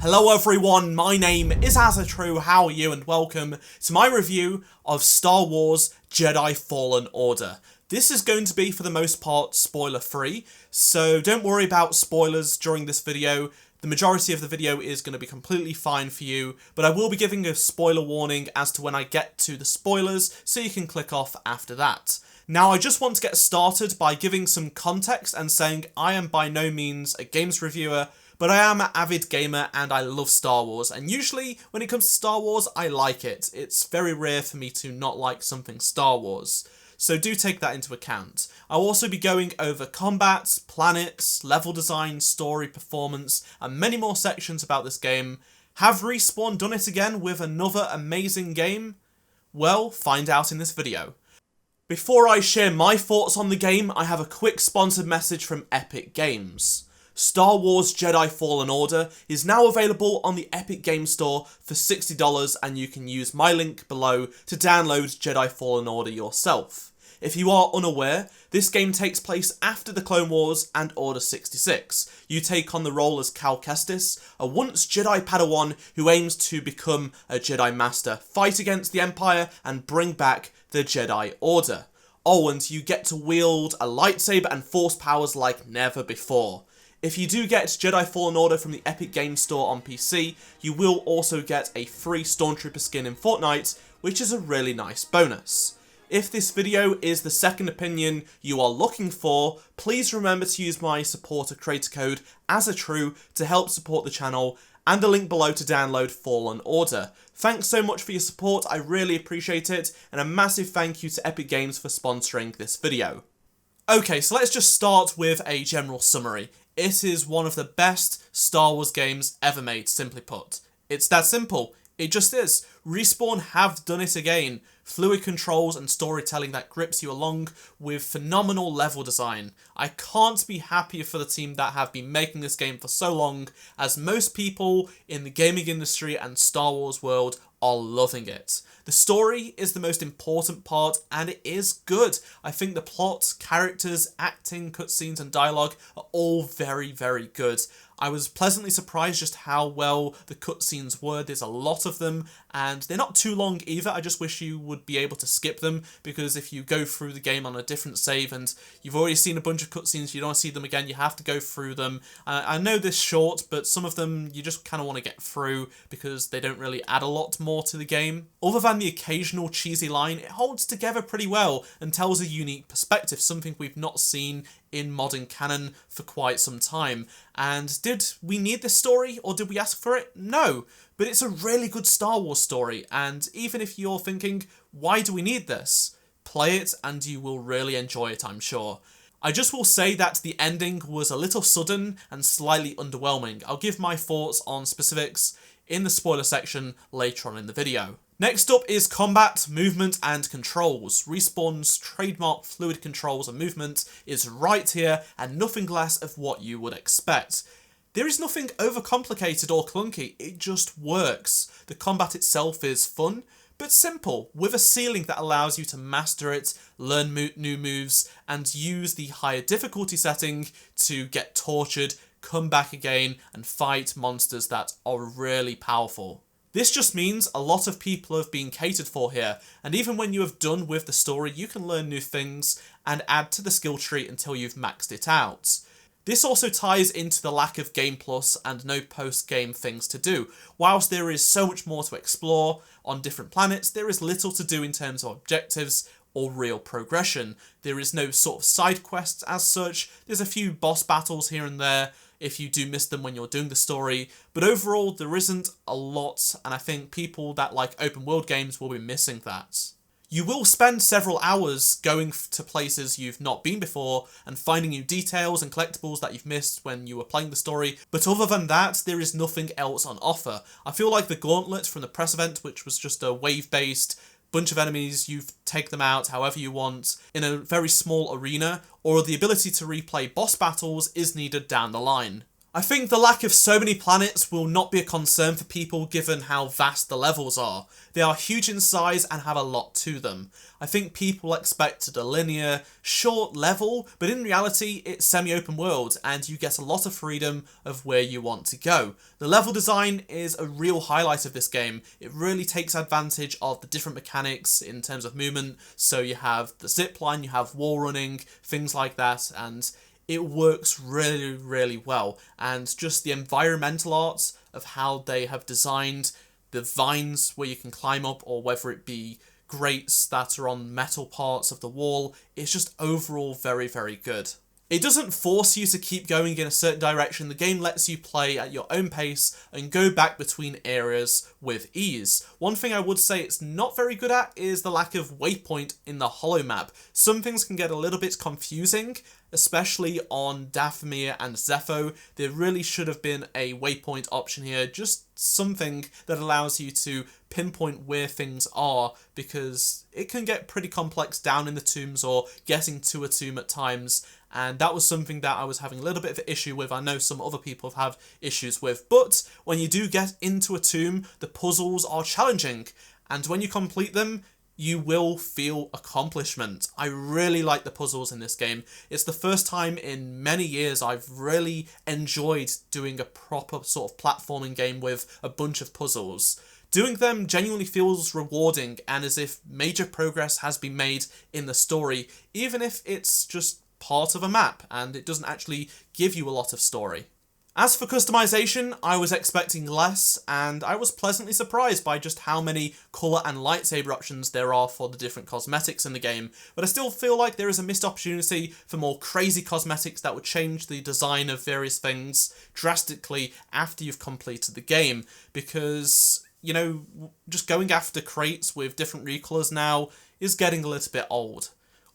Hello everyone, my name is AZZATRU, how are you, and welcome to my review of Star Wars Jedi Fallen Order. This is going to be, for the most part, spoiler-free, so don't worry about spoilers during this video. The majority of the video is going to be completely fine for you, but I will be giving a spoiler warning as to when I get to the spoilers, so you can click off after that. Now, I just want to get started by giving some context and saying I am by no means a games reviewer, but I am an avid gamer and I love Star Wars, and usually when it comes to Star Wars, I like it. It's very rare for me to not like something Star Wars, so do take that into account. I'll also be going over combat, planets, level design, story, performance, and many more sections about this game. Have Respawn done it again with another amazing game? Well, find out in this video. Before I share my thoughts on the game, I have a quick sponsored message from Epic Games. Star Wars Jedi Fallen Order is now available on the Epic Games Store for $60, and you can use my link below to download Jedi Fallen Order yourself. If you are unaware, this game takes place after the Clone Wars and Order 66. You take on the role as Cal Kestis, a once Jedi Padawan who aims to become a Jedi Master, fight against the Empire, and bring back the Jedi Order. Oh, and you get to wield a lightsaber and force powers like never before. If you do get Jedi Fallen Order from the Epic Games Store on PC, you will also get a free Stormtrooper skin in Fortnite, which is a really nice bonus. If this video is the second opinion you are looking for, please remember to use my supporter creator code AZZATRU to help support the channel, and the link below to download Fallen Order. Thanks so much for your support, I really appreciate it, and a massive thank you to Epic Games for sponsoring this video. Okay, so let's just start with a general summary. It is one of the best Star Wars games ever made, simply put. It's that simple. It just is. Respawn have done it again. Fluid controls and storytelling that grips you along with phenomenal level design. I can't be happier for the team that have been making this game for so long, as most people in the gaming industry and Star Wars world are loving it. The story is the most important part, and it is good. I think the plot, characters, acting, cutscenes, and dialogue are all very, very good. I was pleasantly surprised just how well the cutscenes were. There's a lot of them, and they're not too long either. I just wish you would be able to skip them, because if you go through the game on a different save and you've already seen a bunch of cutscenes, you don't see them again, you have to go through them. I know they're short, but some of them you just kind of want to get through because they don't really add a lot more to the game. Other than the occasional cheesy line, it holds together pretty well and tells a unique perspective, something we've not seen in modern canon for quite some time. And did we need this story, or did we ask for it? No, but it's a really good Star Wars story, and even if you're thinking, why do we need this? Play it and you will really enjoy it, I'm sure. I just will say that the ending was a little sudden and slightly underwhelming. I'll give my thoughts on specifics in the spoiler section later on in the video. Next up is combat, movement, and controls. Respawn's trademark fluid controls and movement is right here, and nothing less of what you would expect. There is nothing overcomplicated or clunky, it just works. The combat itself is fun, but simple, with a ceiling that allows you to master it, learn new moves, and use the higher difficulty setting to get tortured, come back again, and fight monsters that are really powerful. This just means a lot of people have been catered for here, and even when you have done with the story, you can learn new things and add to the skill tree until you've maxed it out. This also ties into the lack of Game Plus and no post-game things to do. Whilst there is so much more to explore on different planets, there is little to do in terms of objectives or real progression. There is no sort of side quests as such. There's a few boss battles here and there if you do miss them when you're doing the story, but overall there isn't a lot, and I think people that like open world games will be missing that. You will spend several hours going to places you've not been before and finding new details and collectibles that you've missed when you were playing the story, but other than that, there is nothing else on offer. I feel like the Gauntlet from the press event, which was just a wave-based bunch of enemies, you take them out however you want in a very small arena, or the ability to replay boss battles is needed down the line. I think the lack of so many planets will not be a concern for people given how vast the levels are. They are huge in size and have a lot to them. I think people expected a linear, short level, but in reality it's semi-open world and you get a lot of freedom of where you want to go. The level design is a real highlight of this game. It really takes advantage of the different mechanics in terms of movement, so you have the zipline, you have wall running, things like that, and it works really, really well. And just the environmental art of how they have designed the vines where you can climb up, or whether it be grates that are on metal parts of the wall, it's just overall very, very good. It doesn't force you to keep going in a certain direction. The game lets you play at your own pace and go back between areas with ease. One thing I would say it's not very good at is the lack of waypoint in the holo map. Some things can get a little bit confusing, especially on Dathomir and Zepho. There really should have been a waypoint option here, just something that allows you to pinpoint where things are, because it can get pretty complex down in the tombs or getting to a tomb at times, and that was something that I was having a little bit of an issue with. I know some other people have issues with, but when you do get into a tomb, the puzzles are challenging, and when you complete them, you will feel accomplishment. I really like the puzzles in this game. It's the first time in many years I've really enjoyed doing a proper sort of platforming game with a bunch of puzzles. Doing them genuinely feels rewarding and as if major progress has been made in the story, even if it's just part of a map and it doesn't actually give you a lot of story. As for customization, I was expecting less, and I was pleasantly surprised by just how many colour and lightsaber options there are for the different cosmetics in the game, but I still feel like there is a missed opportunity for more crazy cosmetics that would change the design of various things drastically after you've completed the game, because, you know, just going after crates with different recolours now is getting a little bit old.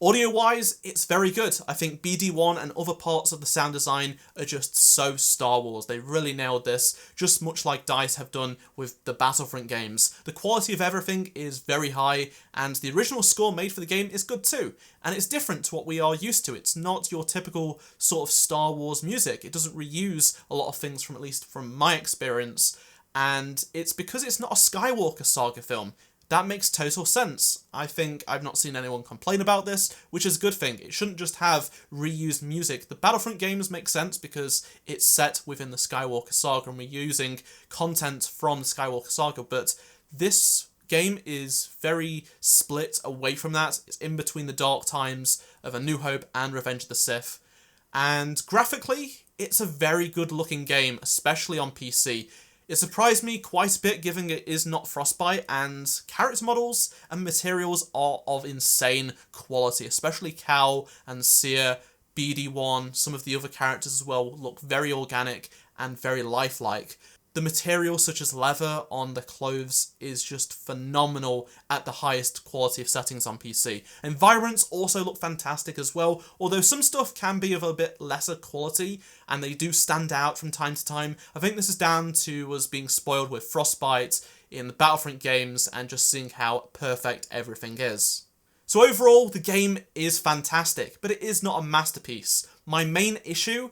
Audio-wise, it's very good. I think BD1 and other parts of the sound design are just so Star Wars. They really nailed this, just much like DICE have done with the Battlefront games. The quality of everything is very high, and the original score made for the game is good too. And it's different to what we are used to. It's not your typical sort of Star Wars music. It doesn't reuse a lot of things from, at least from my experience, and it's because it's not a Skywalker saga film. That makes total sense. I think I've not seen anyone complain about this, which is a good thing. It shouldn't just have reused music. The Battlefront games make sense because it's set within the Skywalker saga and we're using content from the Skywalker saga, but this game is very split away from that. It's in between the dark times of A New Hope and Revenge of the Sith. And graphically, it's a very good looking game, especially on PC. It surprised me quite a bit given it is not Frostbite, and character models and materials are of insane quality, especially Cal and Seer, BD1, some of the other characters as well look very organic and very lifelike. The material such as leather on the clothes is just phenomenal at the highest quality of settings on PC. Environments also look fantastic as well, although some stuff can be of a bit lesser quality and they do stand out from time to time. I think this is down to us being spoiled with Frostbite in the Battlefront games and just seeing how perfect everything is. So overall, the game is fantastic, but it is not a masterpiece. My main issue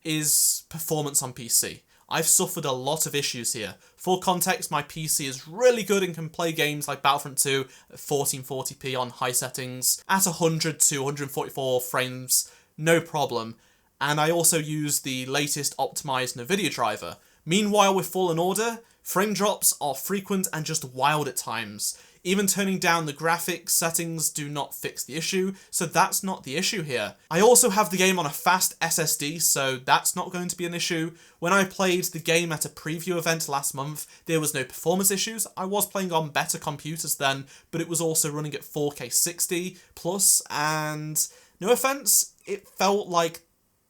is performance on PC. I've suffered a lot of issues here. For context, my PC is really good and can play games like Battlefront 2 at 1440p on high settings, at 100 to 144 frames, no problem. And I also use the latest optimized NVIDIA driver. Meanwhile, with Fallen Order, frame drops are frequent and just wild at times. Even turning down the graphics settings do not fix the issue, so that's not the issue here. I also have the game on a fast SSD, so that's not going to be an issue. When I played the game at a preview event last month, there was no performance issues. I was playing on better computers then, but it was also running at 4K 60 plus, and no offense, it felt like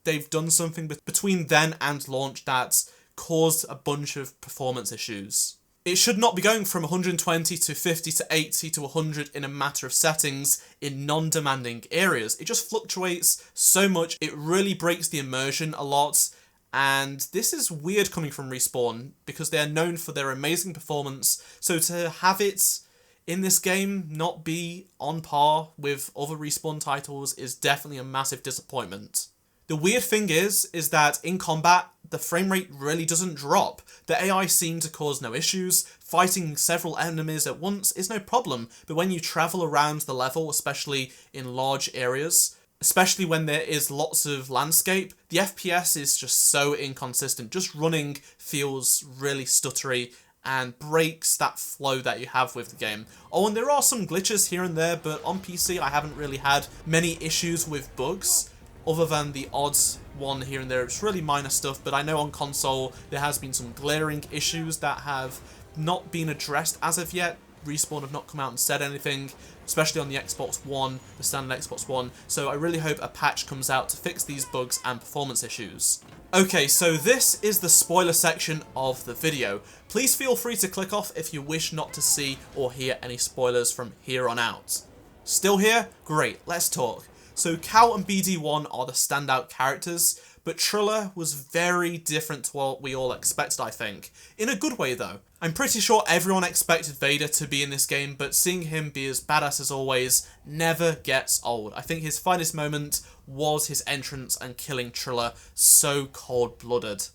they've done something between then and launch that caused a bunch of performance issues. It should not be going from 120 to 50 to 80 to 100 in a matter of settings in non-demanding areas. It just fluctuates so much, it really breaks the immersion a lot, and this is weird coming from Respawn because they are known for their amazing performance, so to have it in this game not be on par with other Respawn titles is definitely a massive disappointment. The weird thing is that in combat, the frame rate really doesn't drop. The AI seem to cause no issues. Fighting several enemies at once is no problem, but when you travel around the level, especially in large areas, especially when there is lots of landscape, the FPS is just so inconsistent. Just running feels really stuttery and breaks that flow that you have with the game. Oh, and there are some glitches here and there, but on PC I haven't really had many issues with bugs, other than the odd one here and there. It's really minor stuff, but I know on console there has been some glaring issues that have not been addressed as of yet. Respawn have not come out and said anything, especially on the Xbox One, the standard Xbox One, so I really hope a patch comes out to fix these bugs and performance issues. Okay, so this is the spoiler section of the video. Please feel free to click off if you wish not to see or hear any spoilers from here on out. Still here? Great, let's talk. So Cal and BD1 are the standout characters, but Triller was very different to what we all expected, I think. In a good way, though. I'm pretty sure everyone expected Vader to be in this game, but seeing him be as badass as always never gets old. I think his finest moment was his entrance and killing Triller so cold-blooded.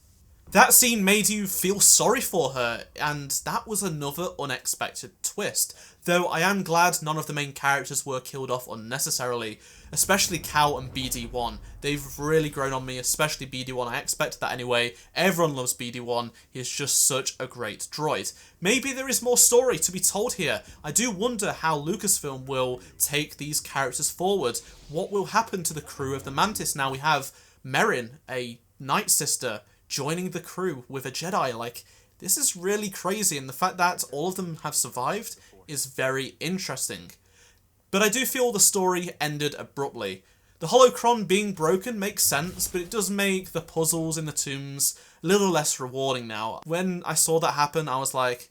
That scene made you feel sorry for her, and that was another unexpected twist. Though I am glad none of the main characters were killed off unnecessarily, especially Cal and BD1. They've really grown on me, especially BD1. I expected that anyway. Everyone loves BD1. He's just such a great droid. Maybe there is more story to be told here. I do wonder how Lucasfilm will take these characters forward. What will happen to the crew of the Mantis now we have Merrin, a Night Sister, joining the crew with a Jedi? Like, this is really crazy, and the fact that all of them have survived is very interesting. But I do feel the story ended abruptly. The holocron being broken makes sense, but it does make the puzzles in the tombs a little less rewarding now. When I saw that happen, I was like,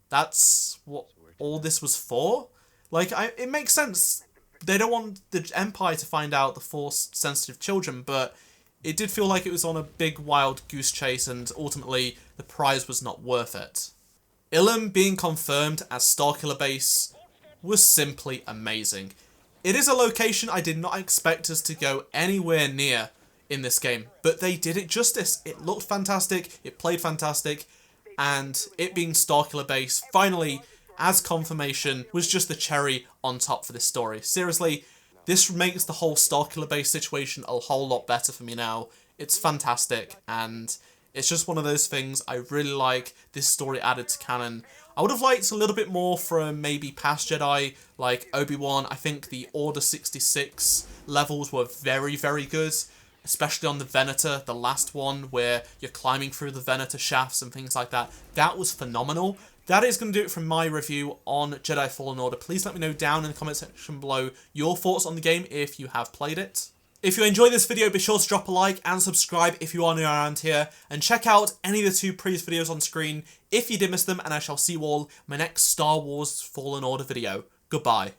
that's what all this was for? Like, it makes sense. They don't want the Empire to find out the Force-sensitive children, but it did feel like it was on a big wild goose chase, and ultimately the prize was not worth it. Ilum being confirmed as Starkiller Base was simply amazing. It is a location I did not expect us to go anywhere near in this game, but they did it justice. It looked fantastic, it played fantastic, and it being Starkiller Base finally as confirmation was just the cherry on top for this story. Seriously, this makes the whole Starkiller Base situation a whole lot better for me now. It's fantastic, and it's just one of those things I really like this story added to canon. I would have liked a little bit more from maybe past Jedi, like Obi-Wan. I think the Order 66 levels were very, very good, especially on the Venator, the last one, where you're climbing through the Venator shafts and things like that. That was phenomenal. That is going to do it from my review on Jedi Fallen Order. Please let me know down in the comment section below your thoughts on the game if you have played it. If you enjoyed this video, be sure to drop a like and subscribe if you are new around here, and check out any of the two previous videos on screen if you did miss them, and I shall see you all in my next Star Wars Fallen Order video. Goodbye.